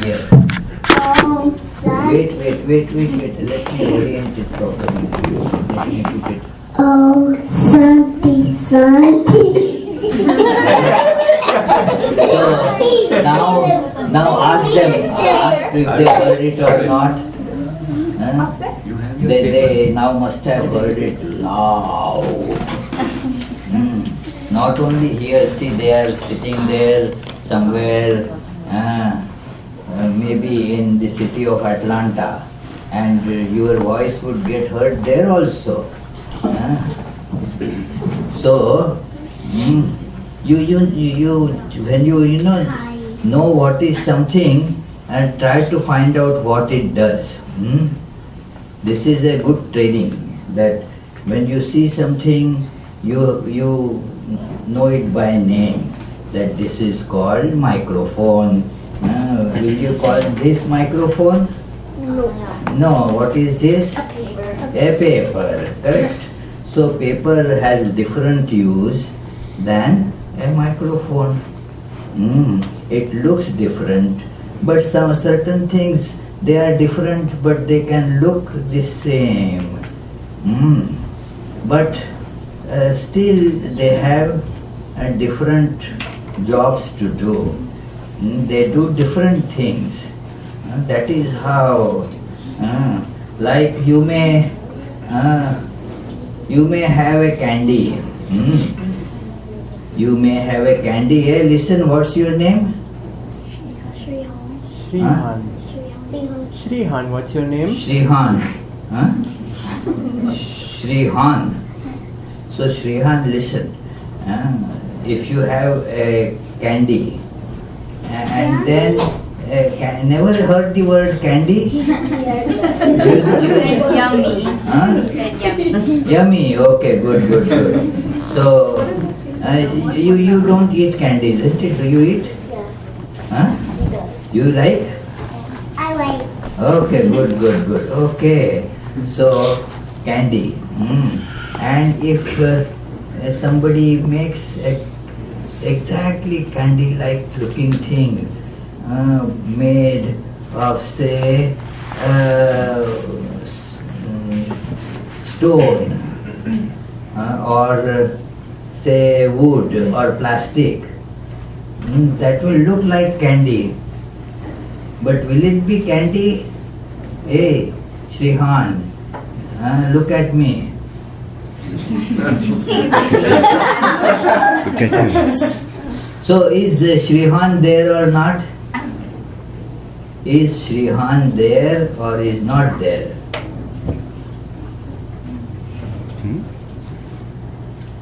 here. Wait. Let me orient it properly to you. Let me put it. Oh, Santi. So now ask them. Ask if they heard it or not. They now must have heard it loud. Not only here, see, they are sitting there somewhere, maybe in the city of Atlanta, and your voice would get heard there also. So, you when you know what is something, and try to find out what it does. This is a good training, that when you see something, you know it by name, that this is called microphone. Will you call this microphone? No, what is this? A paper. A paper, correct? So paper has different use than a microphone. It looks different, but some certain things, they are different, but they can look the same. But still they have different jobs to do. They do different things. That is how, like you may have a candy. You may have a candy. Hey, listen, what's your name? Shrihan, what's your name? Shrihan. Shrihan. So Shrihan, listen. If you have a candy, and then never heard the word candy? Yummy. Yummy. Okay, good. So you don't eat candy, isn't it? Do you eat? Yeah. You like? I like. Okay, good. Okay, so candy. And if somebody makes exactly candy-like looking thing, made of, say, stone, or say wood or plastic, that will look like candy. But will it be candy? Hey, Shrihan, look at me. So is Shrihan there or not? Is Shrihan there or is not there?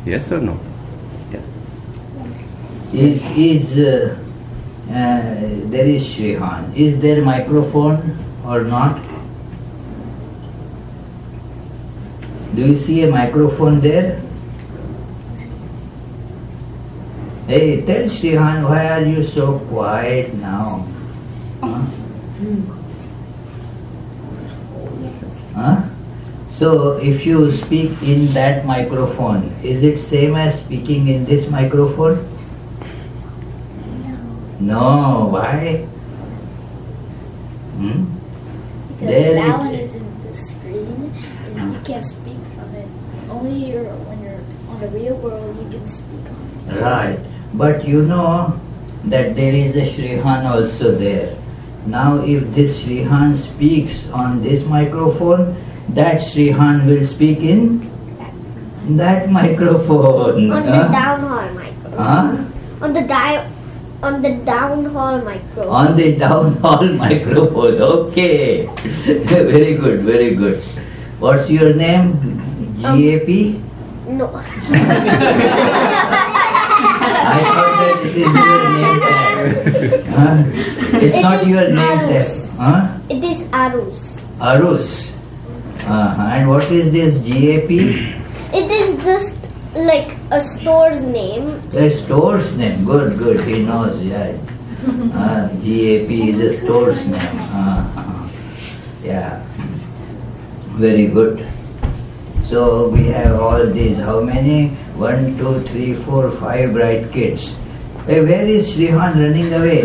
Yes or no? Yeah. There is Shrihan. Is there microphone or not? Do you see a microphone there? Hey, tell Shrihan, why are you so quiet now? So if you speak in that microphone, is it same as speaking in this microphone? No, why? Because There that it- one is in the screen, and you can't speak from it. Only when you're on the real world, you can speak on it. Right. But you know that there is a Shrihan also there. Now if this Shrihan speaks on this microphone, that Shrihan will speak in that microphone. On the down hall microphone. On the down hall microphone. On the down hall microphone. Okay. Very good. What's your name? GAP? No. I thought that it is your name tag. It's It not is your name Arus. tag. It is Arus. Arus. And what is this GAP? It is just like a store's name. A store's name. Good. He knows. Yeah. GAP is a store's name. Yeah. Very good. So we have all these. How many? 1, 2, 3, 4, 5 bright kids. Hey, where is Shrihan running away?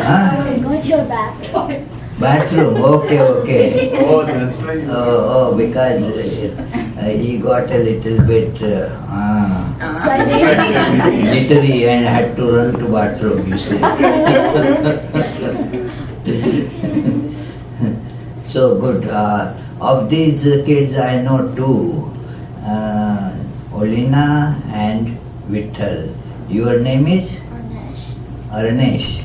Huh? Going to a bathroom. Bathroom, okay. Oh, that's right. Because he got a little bit jittery and had to run to bathroom, you see. So good. Of these kids I know two, Olina and Vitthal. Your name is? Arnesh.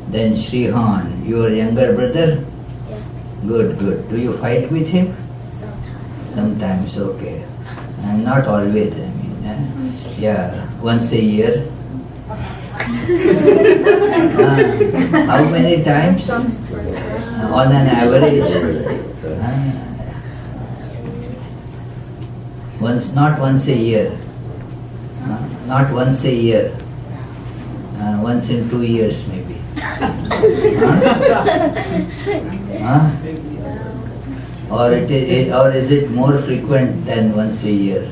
Then Srihan, your younger brother? Yeah. Good. Do you fight with him? Sometimes. Sometimes, okay. And not always, I mean. Yeah, once a year. How many times? On an average? Not once a year. Not once a year. Once in 2 years maybe. Or is it more frequent than once a year?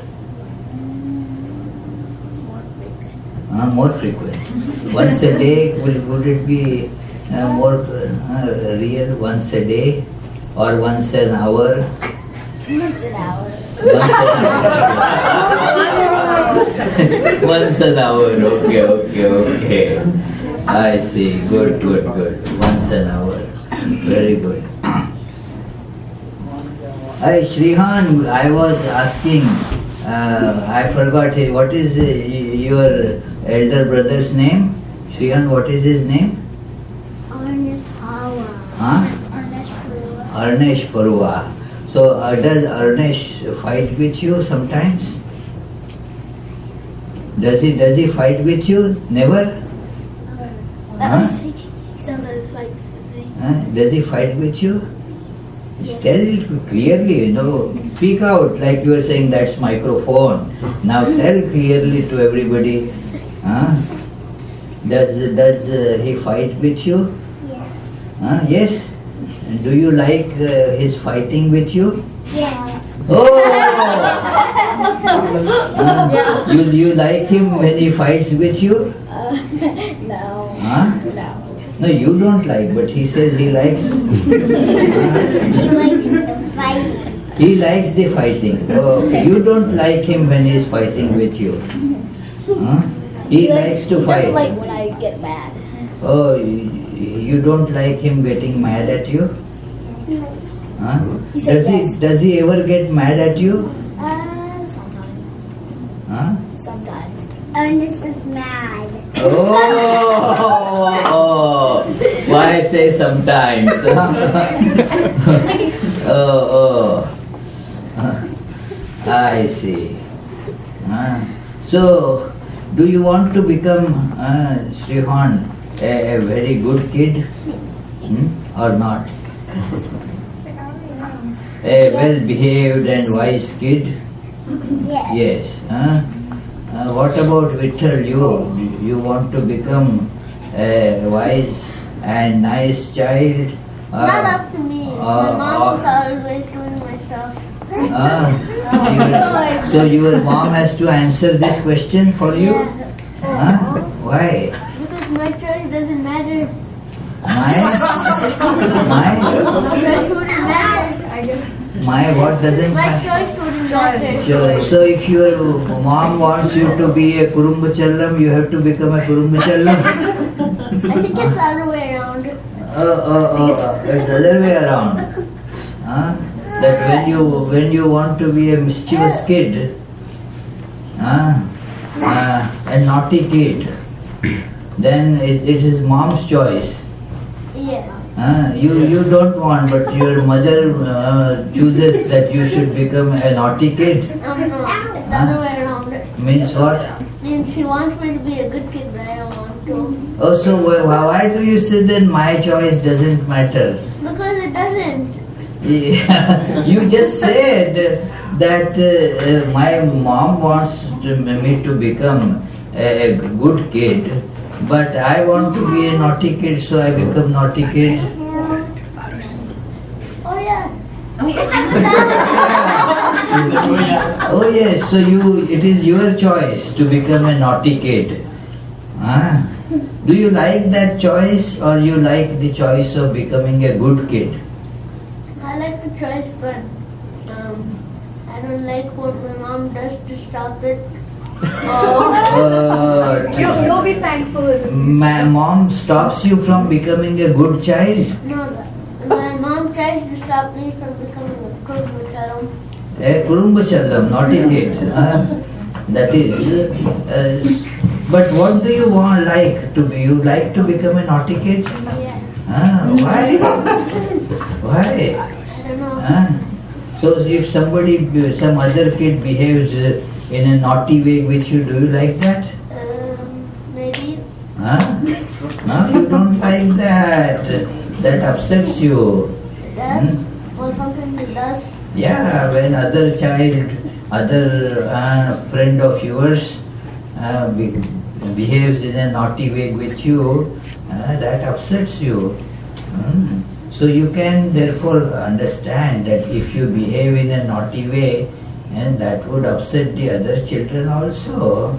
More frequent. Once a day, would it be more real? Once a day or once an hour? Once an hour. Once an hour. Okay. I see. Good. Once an hour. Very good. Hi, Srihan, I was asking, I forgot, what is your elder brother's name? Srihan, what is his name? Arnesh Hawa. Arnesh Parua. So does Arnesh fight with you sometimes? Does he fight with you? Never? He sometimes fights with me. Does he fight with you? Tell clearly, speak out like you are saying that's microphone. Now tell clearly to everybody. Does he fight with you? Yes. Yes? Do you like his fighting with you? Yes. Oh! You like him when he fights with you? No. No. No, you don't like, but he says he likes. He likes the fight. He likes the fighting. Oh, okay. You don't like him when he's fighting with you. He likes to fight. He doesn't like when I get mad. Oh, you don't like him getting mad at you? He said yes. Does he ever get mad at you? Sometimes. Sometimes. Ernest is mad. Oh, why say sometimes? I see. So, do you want to become, Srihan, a very good kid? Or not? A well-behaved and wise kid? Yes. Yes. What about Vitthal? You want to become a wise and nice child? Not up to me. My mom's always doing my stuff. So your mom has to answer this question for you? Why? Because my choice doesn't matter. My choice wouldn't matter. My what doesn't My matter? choice wouldn't matter. So if your mom wants you to be a Kurumbachallam, you have to become a Kurumbachallam? I think it's the other way around. It's the other way around. That when you want to be a mischievous kid, a naughty kid, then it is mom's choice. Yeah. You don't want, but your mother chooses that you should become a naughty kid. No, it's the other way around. Means what? Means she wants me to be a good kid, but I don't want to. Oh, so why do you say then my choice doesn't matter? Because it doesn't. You just said that my mom wants me to become a good kid, but I want to be a naughty kid, so I become naughty kid. Oh yeah. Oh yes, so it is your choice to become a naughty kid. Do you like that choice or you like the choice of becoming a good kid? I like the choice, but I don't like what my mom does to stop it. You'll be thankful. My mom stops you from becoming a good child? No, my mom tries to stop me from becoming a kurumbachalam. A kurumbachalam, not a kid. That is. But what do you want like to be? You like to become a naughty kid? Yeah. Why? Why? I don't know. So if some other kid behaves in a naughty way with you, do you like that? Maybe. No, you don't like that. That upsets you. It does. Well, sometimes it does. Yeah, when other friend of yours behaves in a naughty way with you, that upsets you. So you can therefore understand that if you behave in a naughty way, and that would upset the other children also.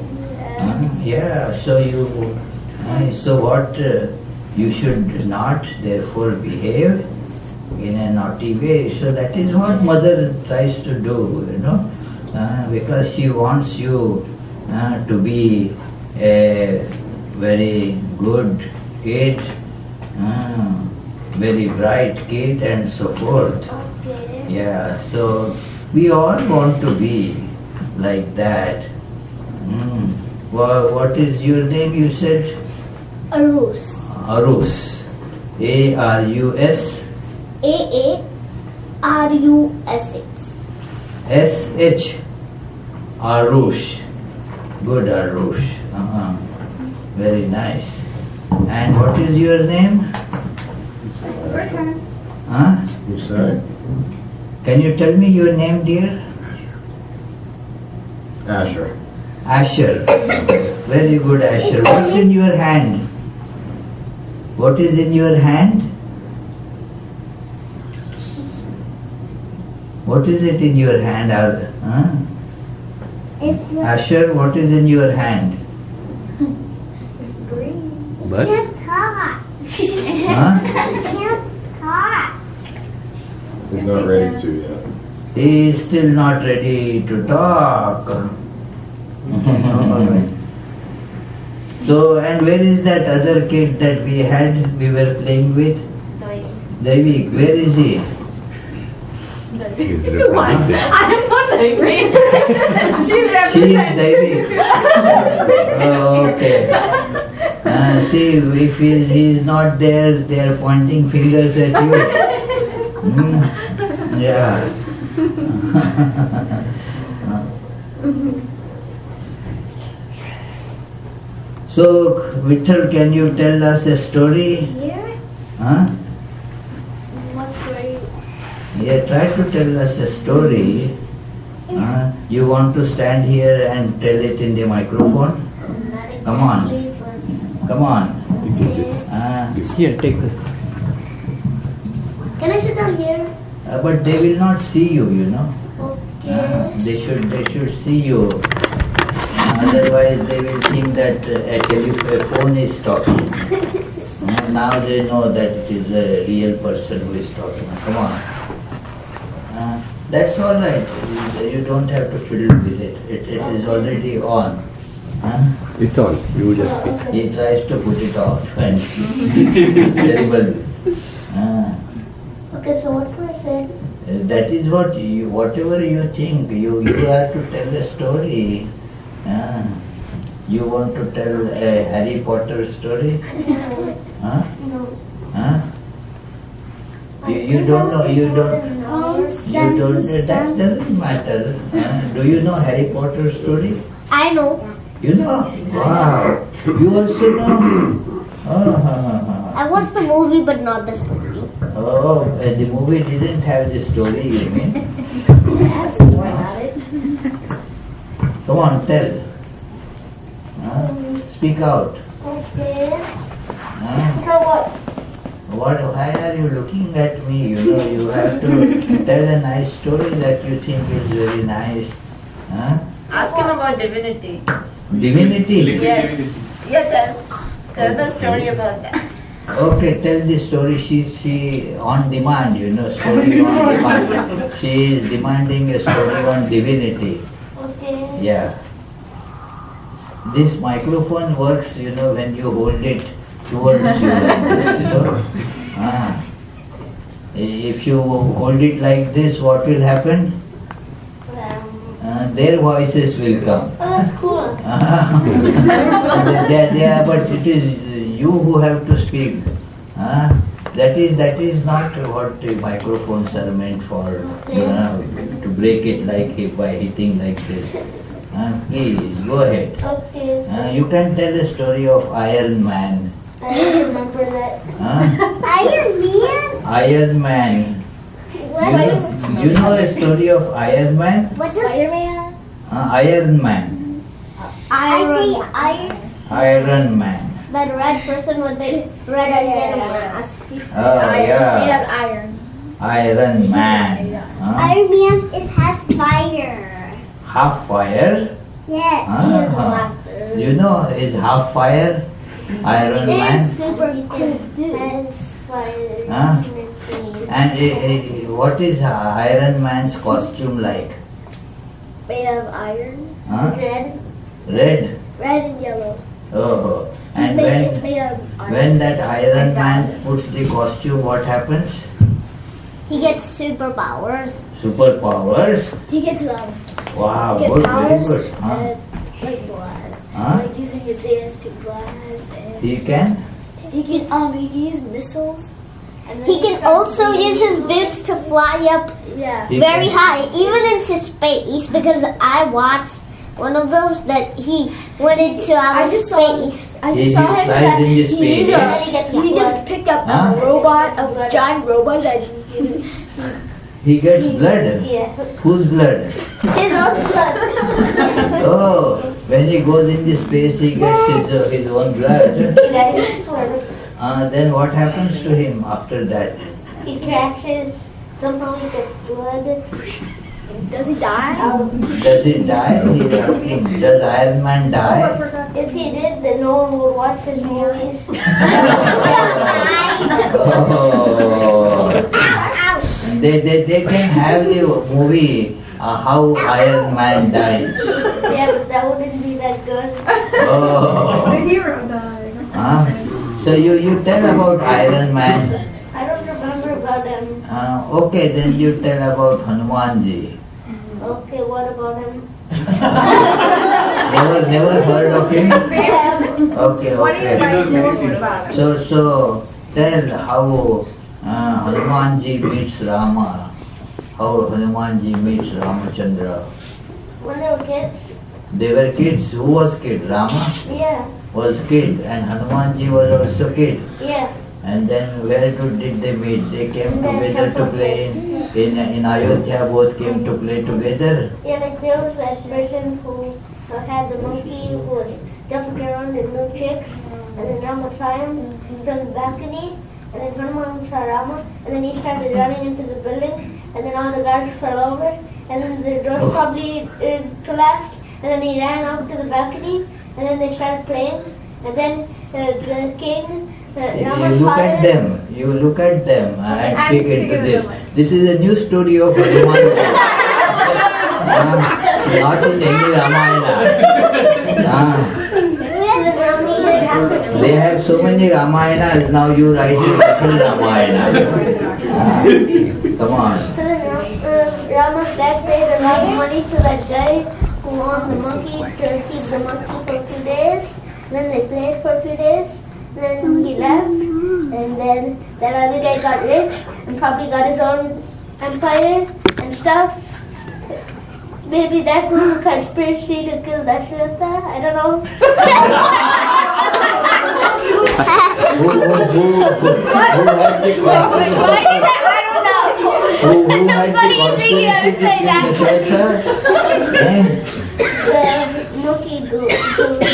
Yeah, so what you should not therefore behave in a naughty way. So that is what mother tries to do, because she wants you to be a very good kid, very bright kid and so forth. Okay. Yeah, so we all want to be like that. What is your name, you said? Arus. Arus. A-R-U-S? A-A-R-U-S-H. S-H. Arush. Good, Arush. Very nice. And what is your name? You say? Can you tell me your name, dear? Asher. Asher. Very good, Asher. What's in your hand? What is in your hand? What is it in your hand? Asher, what is in your hand? But Can't talk. Can't talk. He's not ready to yet. He is still not ready to talk. So, and where is that other kid that we were playing with? Davik, where is he? he's represented. I am not angry. She She is represents. Davik. Oh, okay. See, if he is not there, they are pointing fingers at you. Yeah. So, Vittal, can you tell us a story? Here? What story? Yeah, try to tell us a story. You want to stand here and tell it in the microphone? Come on. Come on. You can just Here, take this. Can I sit down here? But they will not see you, Okay. They should see you. Otherwise, they will think that a phone is talking. Now they know that it is a real person who is talking. Come on. That's all right. You don't have to fiddle with it. It is already on. it's on. You just speak. He tries to put it off, and it's terrible. Okay, so what do I say? That is what whatever you think. You have to tell a story. You want to tell a Harry Potter story? No. You don't know. You don't. That doesn't matter. Do you know Harry Potter story? I know. You know? Wow. You also know? I watched the movie but not the story. Oh, the movie didn't have the story, you mean? That's more about it. Come on, tell. Speak out. Okay. Huh? So what? Why are you looking at me? You have to tell a nice story that you think is very nice. Ask him about divinity. Divinity? Yes. Yeah, tell. Tell the story about that. Okay, tell the story. She on demand, story on demand. She is demanding a story on divinity. Okay. Yeah. This microphone works, when you hold it towards you like this, If you hold it like this, what will happen? Their voices will come. Oh, that's cool. But it is you who have to speak. That is not what the microphones are meant for. To break it by hitting like this. Please go ahead. Okay. You can tell a story of Iron Man. I don't remember that. Iron Man? Iron Man. You know a story of Iron Man? What's Spider-Man? Iron Man. Iron Man. That red person with the red and yellow mask. Oh, yeah. Made of iron. Iron Man. Iron Man has fire. Half fire? Yeah, Ah. he has a blaster. You know his half fire? Iron Man. Super cool. That's why Huh? Miss Denise. And what is Iron Man's costume like? Made of iron. Red. Red? Red and yellow. Oh. It's And made out of iron. when that Iron Man puts the costume, what happens? He gets superpowers. Superpowers? He gets Wow, he gets good, very powers good. like blood. Huh? Like using his hands to blast and He can? he can use missiles. And then He can tries also to use his boots to fly up Yeah. He very can- high, even into space, because I watched one of those that he went into outer space. I He just saw him flies that into space. he just picked up Huh? a robot, a giant robot that He gets blood? Yeah. Whose blood? His own blood. Oh, when he goes into space, he gets his own blood. Then what happens to him after that? He crashes. Somehow he gets blood. does he die? Does he die? He's asking. Does Iron Man die? If he did, then no one would watch his movies. Oh. They can have the movie how Iron Man dies. Yeah, but that wouldn't be that good. Oh. The hero died. So you tell about Iron Man. I don't remember about him. Okay, then you tell about Hanumanji. Okay, what about him? Never heard of him? Okay, What do you okay. like most about it? So tell how Hanumanji meets Rama. How Hanumanji meets Ramachandra. When they were kids? They were kids. Who was kid? Rama Yeah, was kid, and Hanumanji was also kid. yeah. And then where did they meet? They came together to play in Ayodhya. Both came to play together. Yeah, like there was that person who had the monkey who was jumping around in milkshakes, and then Rama saw him from the balcony, and then Hanuman saw Rama, and then he started running into the building, and then all the guards fell over, and then the doors probably collapsed, and then he ran out to the balcony, and then they started playing, and then the king, Rama's father. You look at them and speak into this. This is a new story of Hanuman. Not in any Ramayana. They have so many Ramayanas, now you write a little Ramayana. Come on. So then Rama's dad paid a lot of money to that guy who owned the monkey to keep the monkey for a few days. Then they played for a few days. Then he left. And then that other guy got rich and probably got his own empire and stuff. Maybe that was a conspiracy to kill Dasharatha. I don't know. Who had the conspiracy? Who had the conspiracy to kill Dasharatha?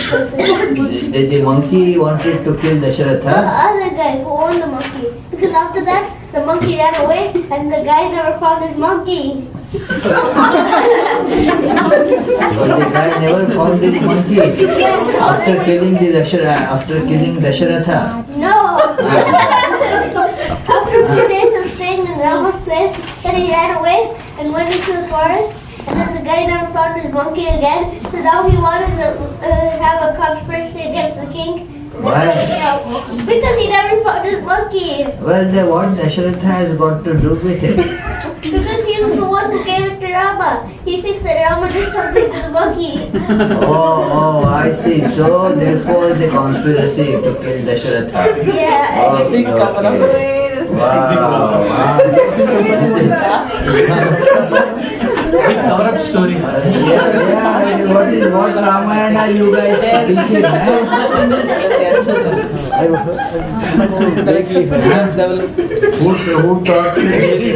The monkey wanted to kill The Dasharatha. other guy who owned the monkey. Because after that, the monkey ran away and the guy never found his monkey. But the guy never found his monkey after killing Dasharatha. No. After 2 days of staying in Rama's place, then he ran away and went into the forest. And then the guy never found his monkey again. So now he wanted to have a conspiracy against the king. Why? Because he never found his monkey. Well, what Dasharatha has got to do with it? Because he was the one who gave it to Rama. He thinks that Rama did something to the monkey. Oh, I see. So, therefore, the conspiracy to kill Dasharatha. Yeah. Okay. Wow. Big cover-up story. Yeah. What Ramayana you guys teaching? Who taught you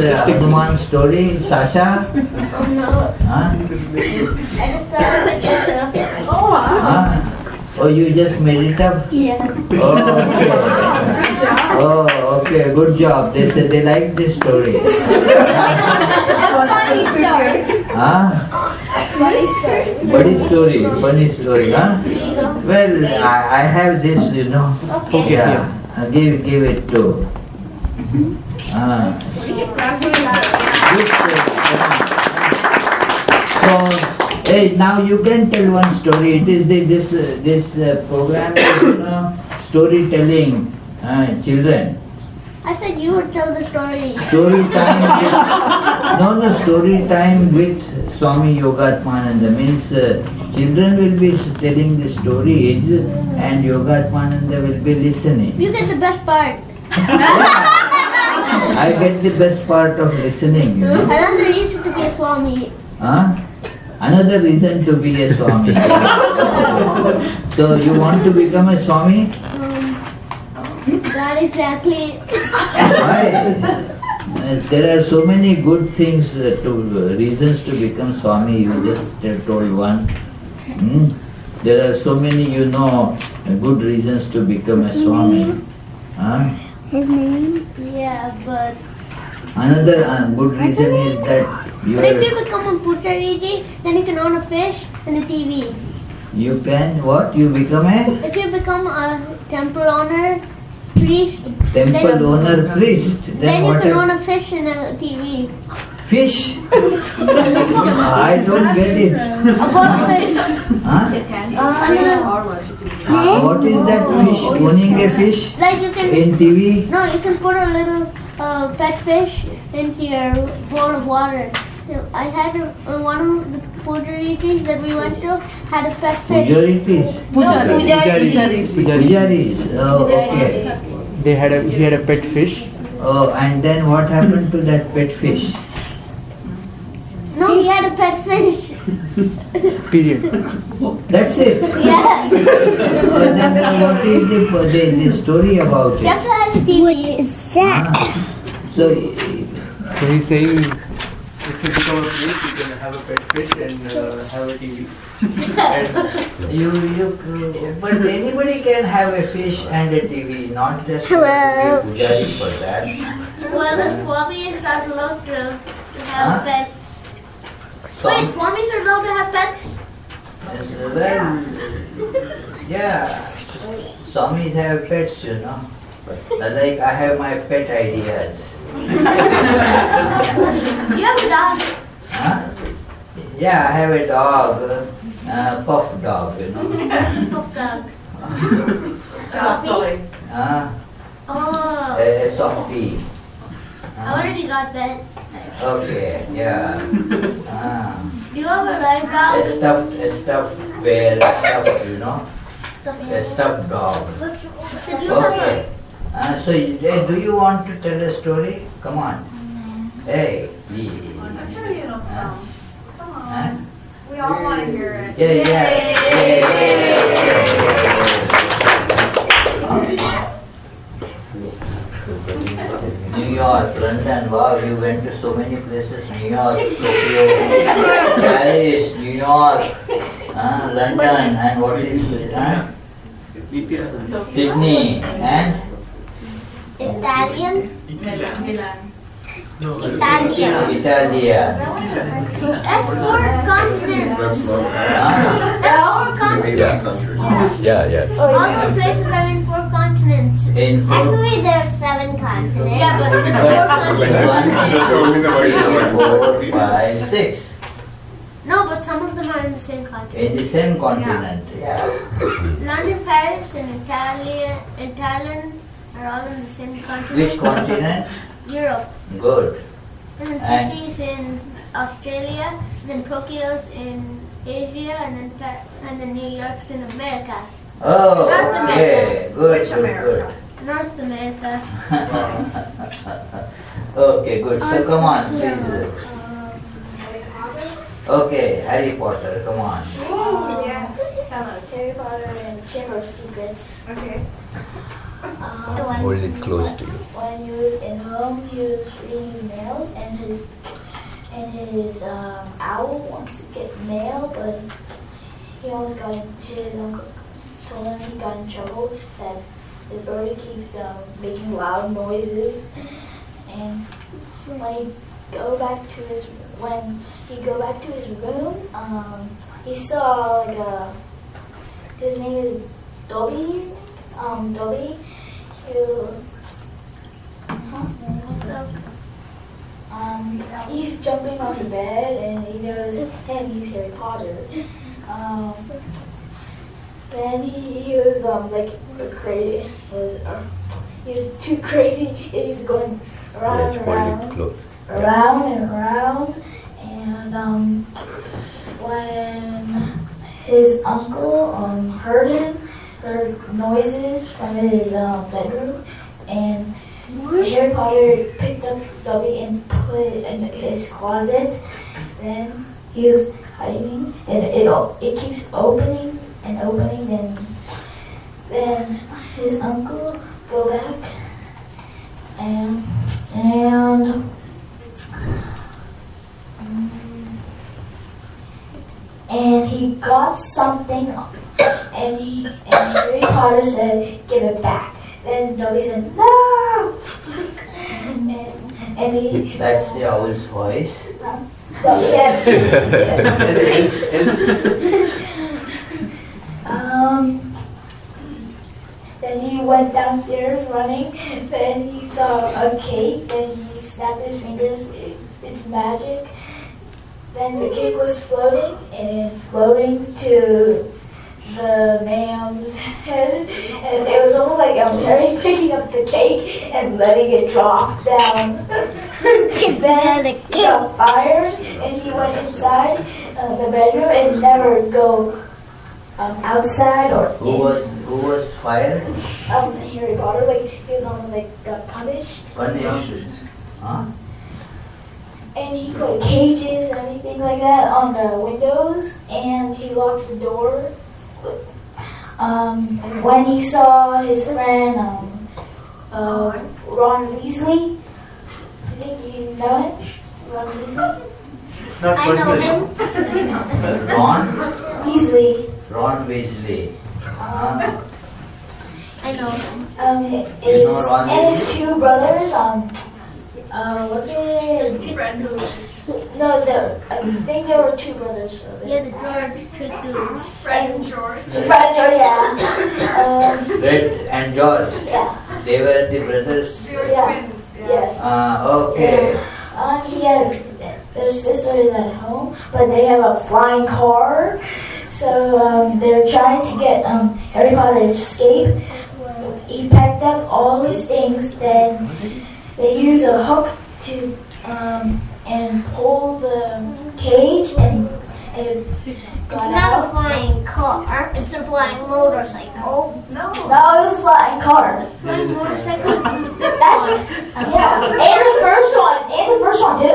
this Hanuman story? Sasha? Oh no. Huh? I just thought of it myself. Huh? Oh, you just made it up? Yeah. Oh, okay, good job. They say they like this story. Funny story. Huh? Funny story, huh? Well, I have this, you know. Okay. Yeah, give it to. So, hey, now you can tell one story. It is this program is, you know, storytelling children. I said you would tell the story. Story time with Swami Yogatmananda means children will be telling the stories and Yogatmananda will be listening. You get the best part. I get the best part of listening, you know. Another reason to be a Swami. Huh? Another reason to be a Swami. So you want to become a Swami? Not exactly. Why? There are so many good things reasons to become Swami. You just told one. There are so many, you know, good reasons to become a Swami. Huh? His name? Yeah, but Another good reason is that but if you become a Pujariji, then you can own a fish and a TV. you can what? You become a If you become a temple owner, priest, temple owner priest. then you what? can own a fish and a TV. Fish? I don't get it. A gold fish. Huh? What is that fish? Owning a fish Like you can. in TV? No, you can put a little pet fish into your bowl of water. I had one of the Pujarijis that we went to had a pet fish. Pujaritis? Pujaris. Oh, okay. He had a pet fish. Oh, and then what happened to that pet fish? No, he had a pet fish. Period. That's it. Yeah. Then what is the story about it? That's why I have a TV. So, So he's saying, if you become a priest, you can have a pet fish and have a TV. but anybody can have a fish and a TV, not just Hello. pujari for that. Well, the Swami is not allowed to have a pet. Wait, Swamis are allowed to have pets? Well, yeah, Swamis have pets, you know. Like I have my pet ideas. You have a dog. Huh? Yeah, I have a dog, puff dog, you know. Puff dog. Softly. Oh, A softie. I already got that. Okay, yeah. Do you have a live dog? A stuffed bear, you know. A stuffed dog. So do you have Okay. So, do you want to tell a story? Come on. Hey, please. I'm sure you know some. Come on. Huh? We all want to hear it. New York, London, wow, you went to so many places. New York, Tokyo, Paris, New York, London, and what is it? Sydney, and Italian? Italia. Italia. That's 4 continents. That's not. That's 4 To me, that continents. country. Yeah. All those places are in 4 continents. In four, Actually, there are 7 continents. Yeah, but there's 4 One, continents. 2, 3, 4, 5, 6. No, but some of them are in the same continent. In the same continent. Yeah. London, Paris, and Italian are all in the same continent. Which continent? Europe. Good. And then And- Sydney's in Australia, then Tokyo's in Asia, and then New York's in America. Oh, North okay. Good, Which good, America? North America. good. Okay, good. So come on, please. Okay, Harry Potter, come on. Ooh, yeah. Tell us. Harry Potter and Chamber of Secrets. Okay. Hold it close to you. When he was in home, he was reading his mails, and his owl wants to get mail, but he almost got in, his uncle told him he got in trouble that his bird keeps making loud noises, and when he go back to his room, he saw his name is Dobby. Dobby. He's jumping on the bed and he knows him. He's Harry Potter. Then he was crazy. He was too crazy. He was going around Let's and hold around. it close. Around and around, and when his uncle heard noises from his bedroom, and Harry Potter picked up Dobby and put it in his closet. Then he was hiding, and it keeps opening and opening, and then his uncle go back and he got something, and Harry Potter said, "Give it back." Then Dobby said, "No!" and he. That's the owl's voice. Yes. Then he went downstairs running. Then he saw a cake. Then he snapped his fingers. It's magic. Then the cake was floating to the ma'am's head, and it was almost like Harry's picking up the cake and letting it drop down. Then he got fired, and he went inside the bedroom and never go outside or Who was fired? Harry Potter, he was almost got punished. Punished. Huh? And he put cages and everything like that on the windows, and he locked the door. When he saw his friend Ron Weasley, I think you know him, Ron Weasley. Not personally. Ron? Weasley. Ron Weasley. I know him. And his 2 brothers. What's it? Friend who? No, I think there were 2 brothers. So Yeah, the George Trickles. Fred and George. Fred and George, yeah. Fred and George. Yeah. They were the brothers. They were Yeah. twins. Yeah. Yes. Okay. Their sister is at home, but they have a flying car. So they're trying to get Harry Potter to escape. He packed up all his things. Then they use a hook to and pull the cage and it got It's not a out. flying car. It's a flying motorcycle. No. No, it was a flying car. Flying motorcycle is in the fifth That's one. yeah, and the first one too.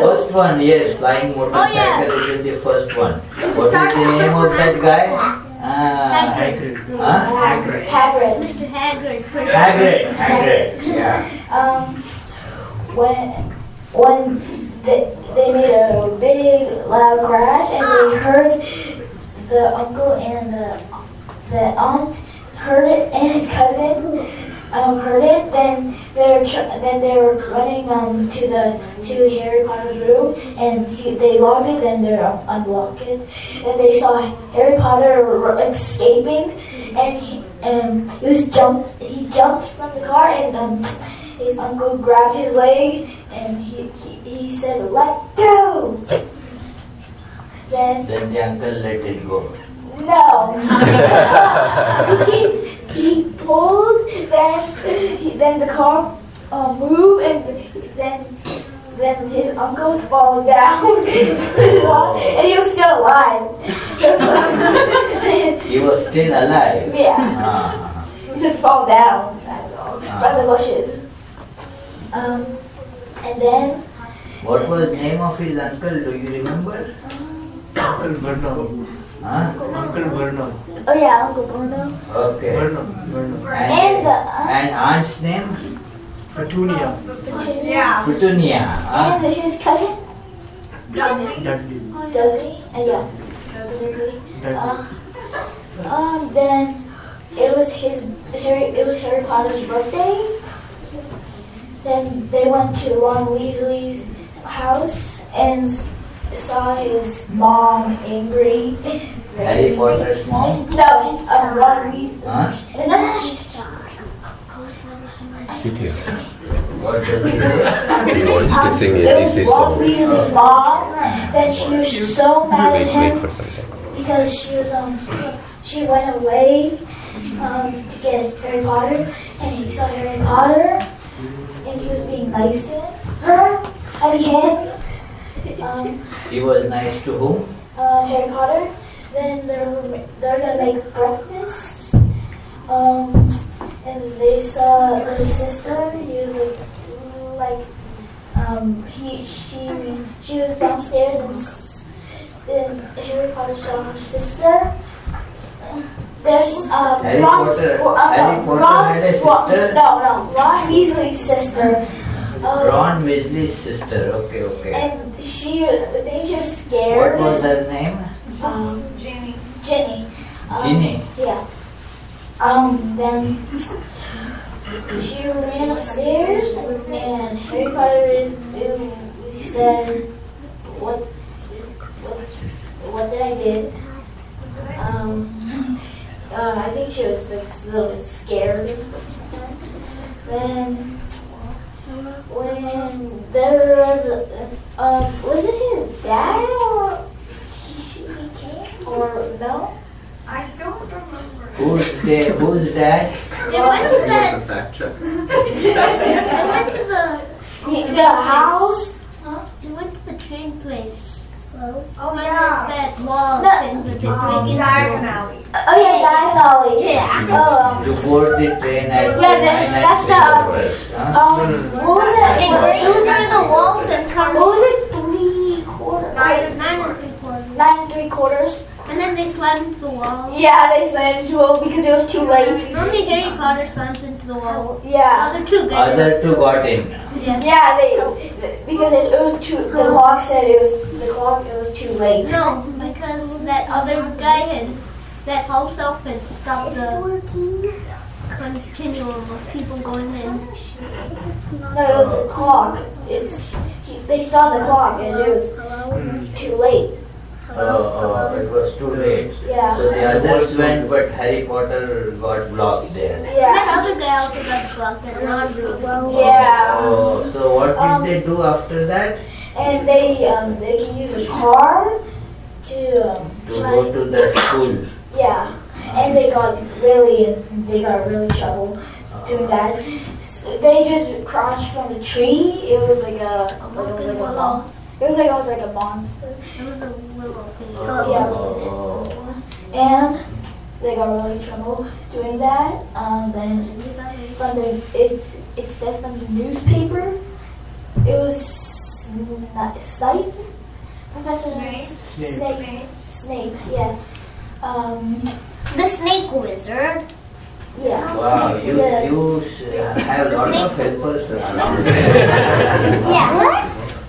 First one, yes, flying motorcycle is in the first one. What is the name of that guy? Hagrid. Hagrid. Hagrid. Mr. Hagrid. Hagrid. Yeah. When they made a big loud crash and they heard the uncle and the aunt heard it and his cousin heard it. Then then they were running to Harry Potter's room, and they locked it, and they unlocked it, and they saw Harry Potter escaping, and he jumped from the car, and his uncle grabbed his leg, and he said, "Let go." Then the uncle let it go. No. he pulled, then the car moved, and then his uncle fall down, and he was still alive. He was still alive? Yeah. He just fall down, that's all, from the bushes. And then... What was the name of his uncle, do you remember? Uncle Vernon. Uncle Vernon. Oh yeah, Uncle Bruno. Okay. Vernon. And aunt's name? Petunia. Yeah. Petunia. And his cousin? Dudley. Dudley. Yeah. Dudley. Then it was Harry Potter's birthday. Then they went to Ron Weasley's house and saw his mom angry. Harry Potter's mom? No, Ron Weasley. What does he say? He wants to sing It was ABC Ron song. Weasley's mom. Then she was so mad at Wait him for some time. because she went away to get Harry Potter, and he saw Harry Potter, and he was being nice to her and him. He was nice to whom? Harry Potter. Then they're gonna make breakfast. And they saw their sister. He was she was downstairs, and then Harry Potter saw her sister. There's Harry Potter had a sister? No, Ron Weasley's sister. Ron Weasley's sister. Okay. And I think she was scared. What was her name? Ginny. Ginny. Yeah. Then she ran upstairs, and Harry Potter said, "What did I do?" I think she was a little bit scared. Then when there was it his dad or he came or no? I don't remember. Who's dad? They went to the, Fact check. they went to the house. They went to the train place. Oh There's yeah. that wall No. thing that they break into. Diagon Alley. Oh yeah, Diagon Alley. Yeah. To board the train at Yeah, 9 that's and the- 3 hours. What was it? They break through the walls and come. What was it? 3/4. 9 and 3/4. 9 3/4. And then they slam into the wall. Yeah, they slammed into it because it was too late. Only Harry Potter slams into the wall. The Yeah. other two get Other it. two got in. Yeah. Yeah, because it was too. The clock said it was too late. No, because that other guy that house elf had stopped the continuum of people going in. No, it was the clock. They saw the clock and it was too late. It was too late. Yeah. So the others went, but Harry Potter got blocked there. That Yeah. other guy also got blocked and not well. Yeah. Oh, so what did they do after that? And they can use a car to To go to that school. yeah. And they got really trouble doing that. They just crashed from the tree. It was like a monster. It was like a monster. It was a willow thing. And they got really in trouble doing that. Then it said from the newspaper. It was Snape, Professor Snape. Yeah. The snake wizard. Yeah. Wow, you have a lot of helpers around. Yeah. What?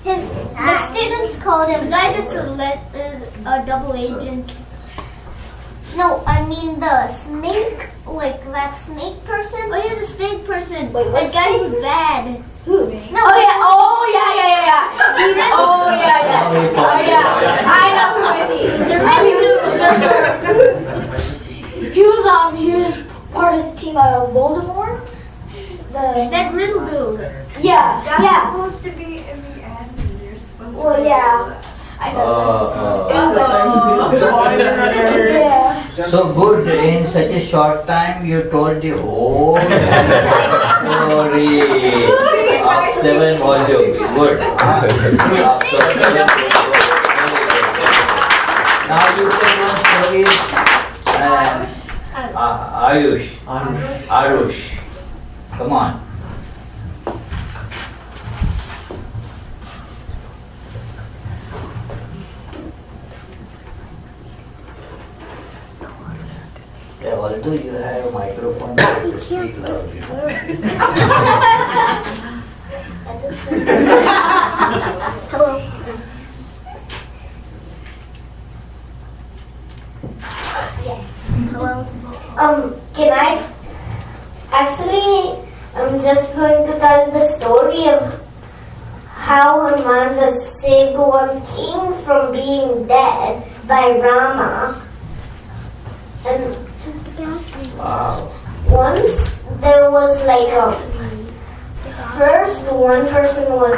The students called him the guy that's a double agent. No, I mean the snake, like that snake person. Oh yeah, the snake person. Wait, that guy was bad. Who? No. Oh yeah. Oh yeah. Oh yeah. Oh yeah. I know who it is. He was part of the team of Voldemort. That riddle dude. Yeah. That's Yeah. supposed to be in the end. And you're supposed to Well, be yeah. I know. Yeah. So good, in such a short time you told the whole story of 7 volumes. Good. Now you tell one story, Arush. Come on. Yeah, although you have a microphone, you have to speak loudly. Hello. Hello. Can I? Actually, I'm just going to tell the story of how Hanuman just saved one king from being dead by Rama. And Wow. once there was first one person was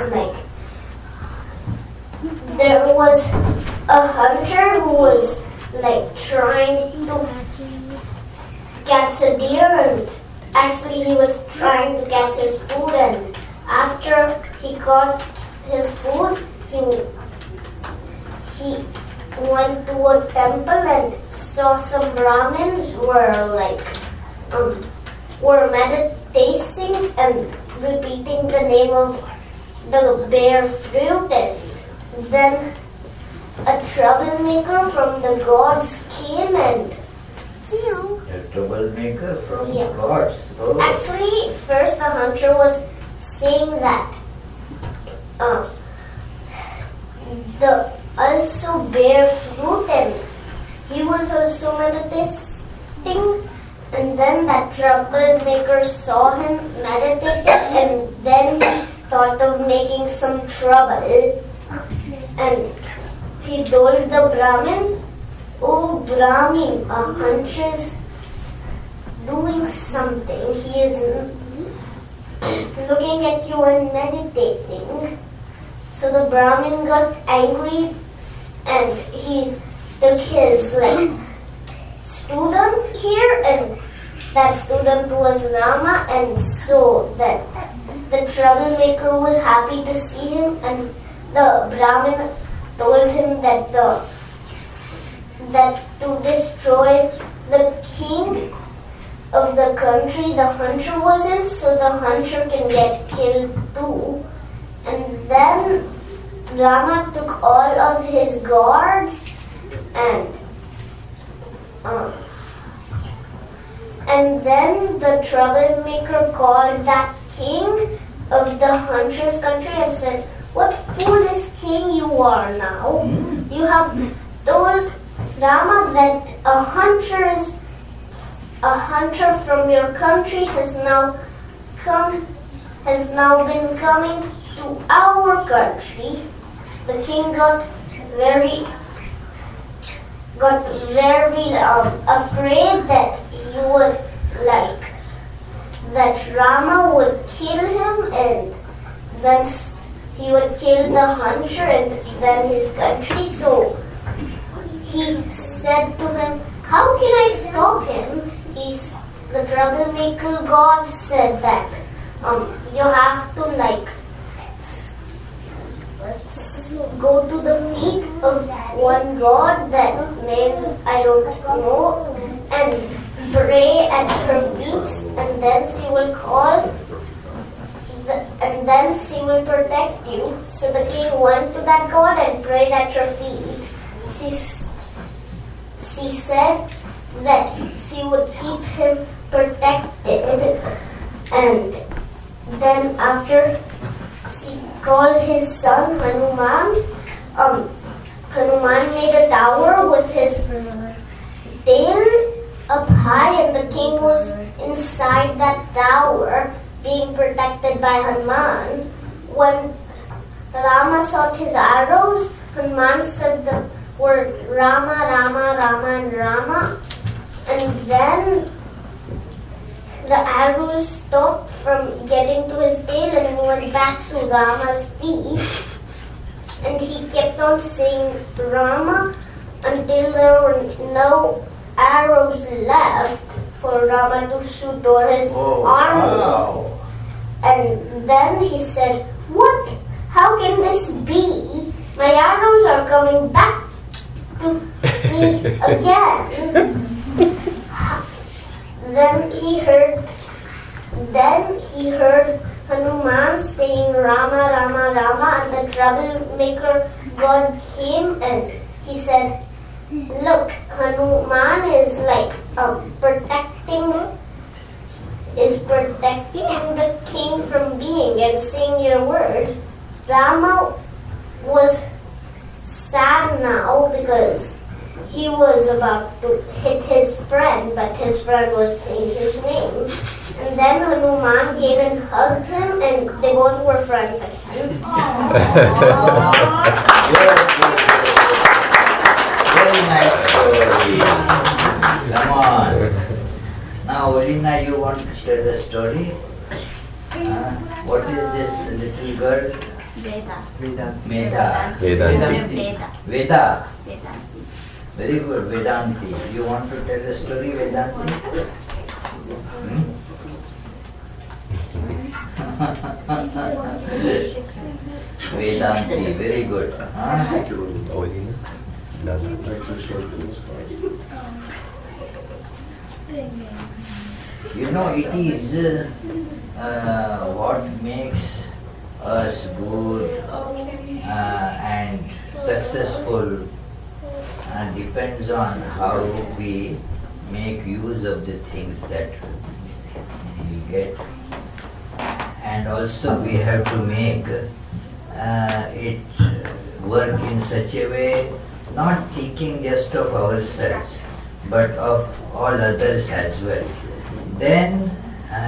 there was a hunter who was trying to catch a deer, and actually he was trying to catch his food, and after he caught his food, he went to a temple and saw some Brahmins were meditating and repeating the name of the bear fruit, and then a troublemaker from the gods came and A troublemaker from the Yeah. gods. Oh. actually first the hunter was saying that the also bear fruit, and he was also meditating, and then that troublemaker saw him meditating, and then he thought of making some trouble, and he told the Brahmin, "Oh Brahmin, a hunter is doing something. He is looking at you and meditating." So the Brahmin got angry, and he took his student here, and that student was Rama, and so that the troublemaker was happy to see him, and the Brahmin told him that to destroy the king of the country the hunter was in, so the hunter can get killed too. And then Rama took all of his guards, and then the troublemaker called that king of the hunter's country and said, "What foolish king you are now! You have told Rama that a hunter from your country has now been coming to our country." The king got very afraid that he would that Rama would kill him, and then he would kill the hunter and then his country. So he said to him, "How can I stop him?" The troublemaker God said that you have to go to the feet of one god that names I don't know, and pray at her feet, and then she will and then she will protect you. So the king went to that god and prayed at her feet. She said that she would keep him protected, and then after she called his son Hanuman. Hanuman made a tower with his tail up high, and the king was inside that tower being protected by Hanuman. When Rama shot his arrows, Hanuman said the word Rama, Rama, Rama, and Rama, and then the arrows stopped from getting to his tail and he went back to Rama's feet. And he kept on saying Rama until there were no arrows left for Rama to shoot toward his army. Wow. And then he said, "What? How can this be? My arrows are coming back to me again." Then he heard Hanuman saying Rama, Rama, Rama, and the troublemaker God came and he said, "Look, Hanuman is like protecting the king from being and saying your word." Rama was sad now because he was about to hit his friend, but his friend was saying his name. And then Hanuman came and hugged him, and they both were friends again. Very nice story. Come on. Now, Olina, you want to tell the story? What is this little girl? Vedanta. Meda. Vedanta. Veda. Very good, Vedanti. You want to tell the story, Vedanti? Vedanti, very good. Olina. You know, it is what makes us good and successful depends on how we make use of the things that we get. And also we have to make it work in such a way, not thinking just of ourselves, but of all others as well. Then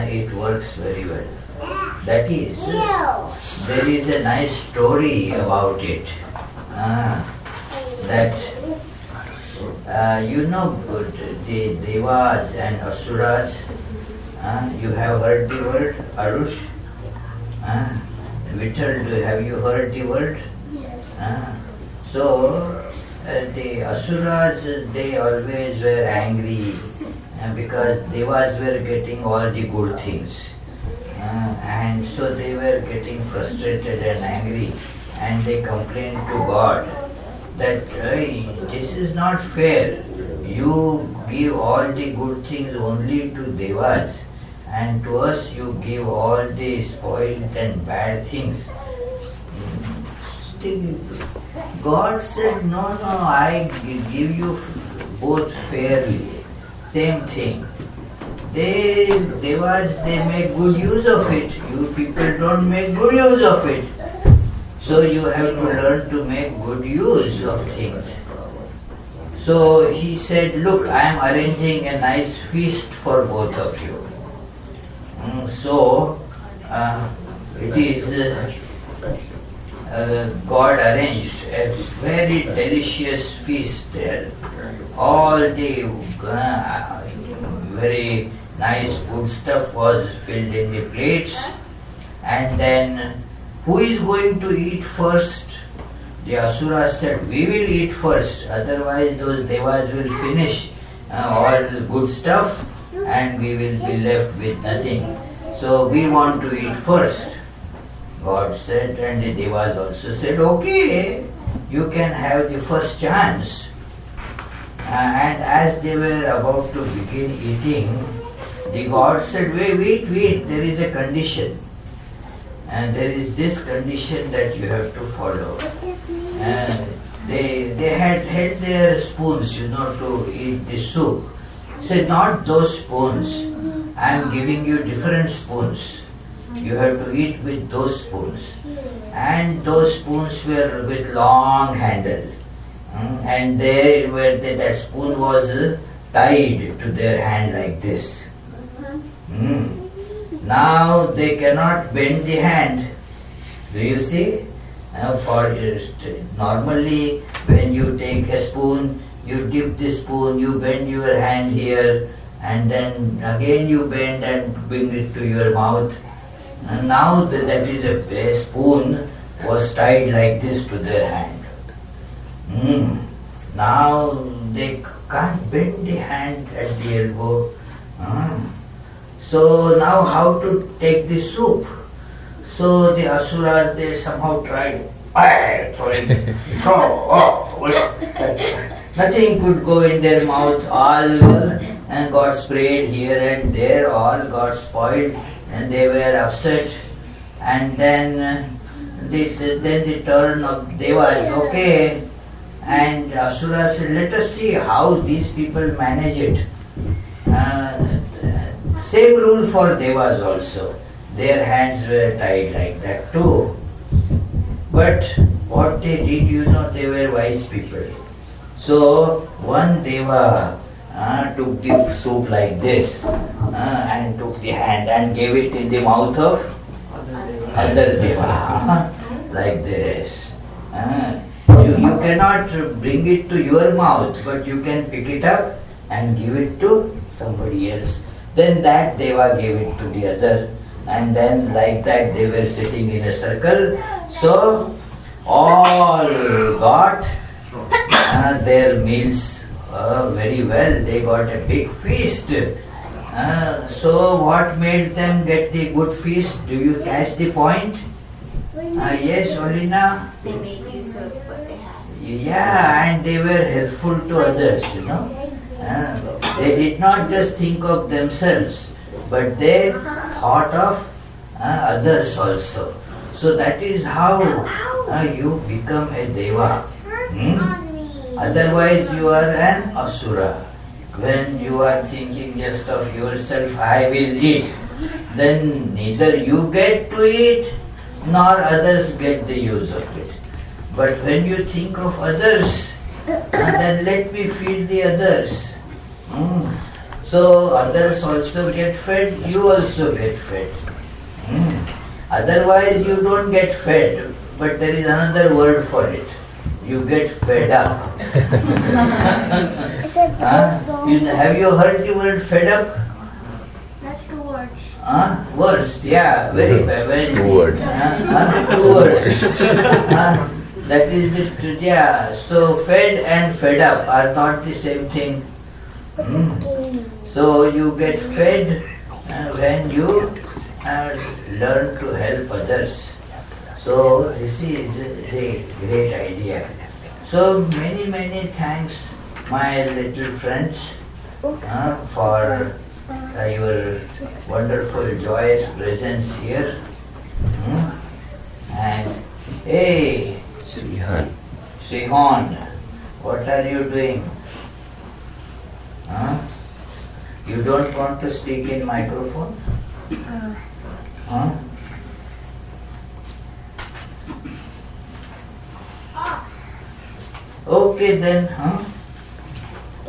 it works very well. That is, there is a nice story about it. That you know, the Devas and Asuras, you have heard the word Arush? Vittal, have you heard the word? Yes. So, the Asuras, they always were angry because Devas were getting all the good things. And so they were getting frustrated and angry, and they complained to God that this is not fair. You give all the good things only to Devas, and to us you give all the spoiled and bad things. God said, no, I give you both fairly. Same thing. Devas, they make good use of it. You people don't make good use of it. So you have to learn to make good use of things. So he said, look, I am arranging a nice feast for both of you. So it is God arranged a very delicious feast there. All the very nice food stuff was filled in the plates, and then who is going to eat first? The Asuras said, we will eat first, otherwise those Devas will finish all the good stuff and we will be left with nothing. So we want to eat first. God said, and the Devas also said, okay, you can have the first chance. And as they were about to begin eating, the God said, wait, there is a condition. And there is this condition that you have to follow. And they had held their spoons, to eat the soup. Said, not those spoons. I am giving you different spoons. You have to eat with those spoons. And those spoons were with long handle. And that spoon was tied to their hand like this. Now they cannot bend the hand. Do you see? Normally when you take a spoon, you dip the spoon, you bend your hand here, and then again you bend and bring it to your mouth. And now that is a spoon was tied like this to their hand. Now they can't bend the hand at the elbow. So now how to take the soup? So the asuras, they somehow tried. Nothing could go in their mouth, all and got sprayed here and there, all got spoiled, and they were upset. And then the turn of Devas, okay, and Asura said, let us see how these people manage it. Same rule for Devas also. Their hands were tied like that too. But what they did, they were wise people. So one Deva took the soup like this and took the hand and gave it in the mouth of other Deva like this. You cannot bring it to your mouth, but you can pick it up and give it to somebody else. Then that Deva gave it to the other, and then like that they were sitting in a circle. So all got their meals very well. They got a big feast. So what made them get the good feast? Do you catch the point? Yes, Olina? They made use of what they had. Yeah, and they were helpful to others, They did not just think of themselves, but they thought of others also. So that is how you become a Deva. Otherwise you are an Asura. When you are thinking just of yourself, I will eat, then neither you get to eat nor others get the use of it. But when you think of others, then let me feed the others. So others also get fed, you also get fed. Otherwise you don't get fed, but there is another word for it. You get fed up. Have you heard the word fed up? That's the words. Worst, yeah, very bad. 2 words. 2 words. That is the, yeah. So fed and fed up are not the same thing. So you get fed when you learn to help others. So this is a great idea. So many thanks, my little friends, for your wonderful, joyous presence here. And hey, Srihan, what are you doing? You don't want to speak in microphone? Okay then,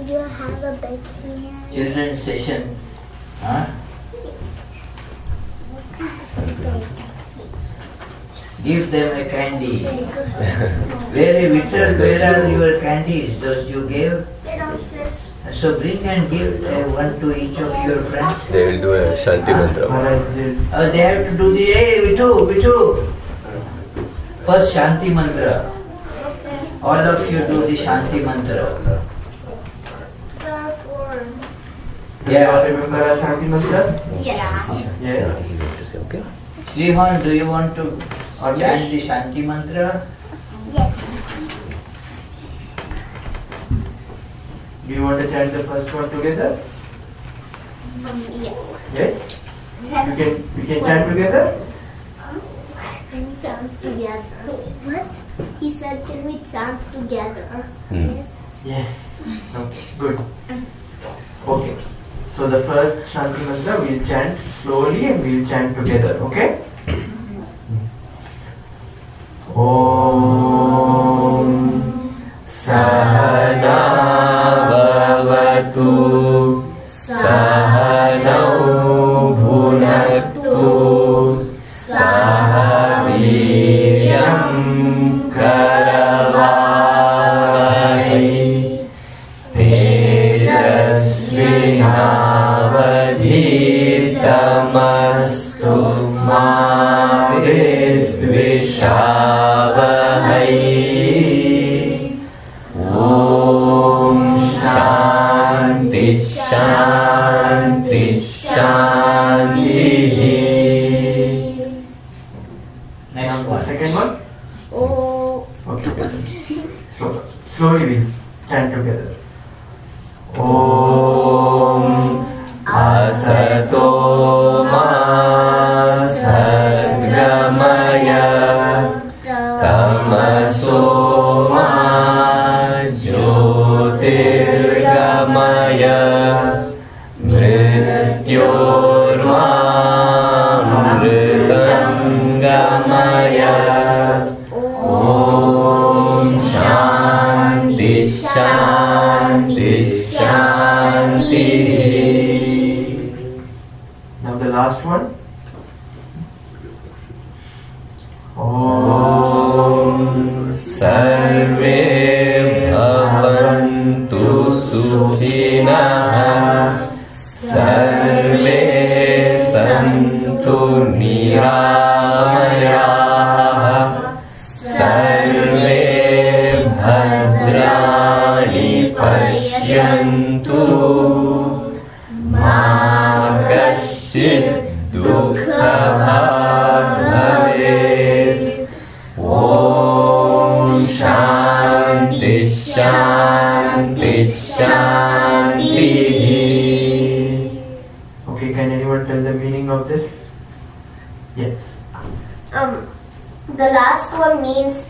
You have a bed here. Children's session. Give them a candy. Where are your candies? Those you gave? They're downstairs. So bring and give one to each of your friends. They will do a Shanti mantra. They have to do the, hey, Vitu. First Shanti mantra. All of you do the Shanti mantra. Yeah, Remember our Shanti mantras? Yes. Yes. Okay. Srihan, do you want to chant the Shanti mantra? Yes. Do you want to chant the first one together? Yes. Yes? We can chant together? Can we chant together? What? He said, can we chant together? Yes. Okay, good. Okay. So the first Shanti mantra we'll chant slowly and we'll chant together, okay? Om Sada Bhavatu विद्विषावहै ॐ शान्ति शान्ति शान्तिः. Next The one. second one. Oh. Okay. Slowly we chant together. Om Asato Ma Sadgamaya Tamaso Ma Jyotirgamaya Mrityorma Mritangamaya. Om Shanti Shanti Shanti. Now the last one. Om सर्वे भवन्तु सुखिनः सर्वे सन्तु निरामयाः सर्वे भद्राणि पश्यन्तु मा कश्चित् दुःखभाग् भवेत्. ॐ शान्ति शान्ति शान्तिः. Okay, can anyone tell the meaning of this? Yes. The last one means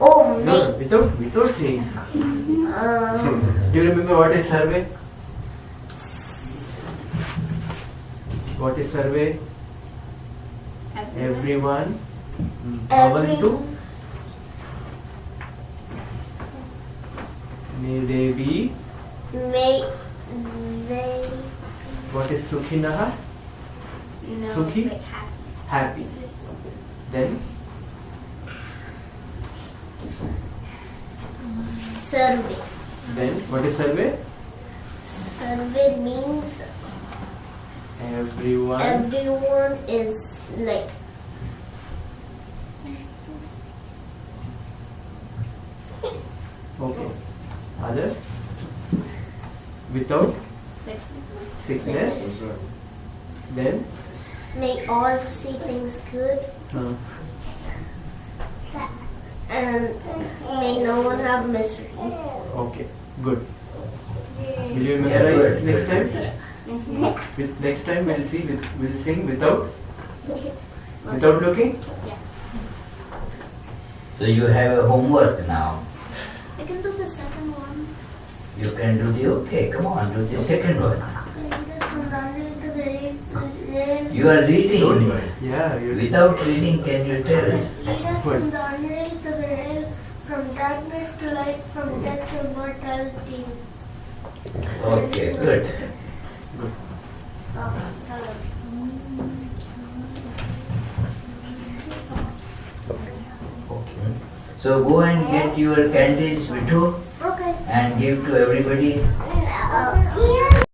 Om. No, without saying. Do you remember what is survey? What is survey? Everyone. Bhavantu. May they be. May they. What is Sukhinaha? No, Sukhi? but happy. Happy. Then Survey. Then what is survey? Survey means Everyone is like. Okay. Others? Without sickness. Then May all see things good and may no one have misery. okay. Good. Will you memorize next time? Next time we'll sing without looking. So you have a homework now. I can do the second one. You can do the okay. Come on, do the second one. You are reading. Yeah. Without reading, can you tell? Lead us from the unreal to the real, from darkness to light, from death to immortality. Okay, good. So go and get your candies, Vittu, Okay. and give to everybody. Here.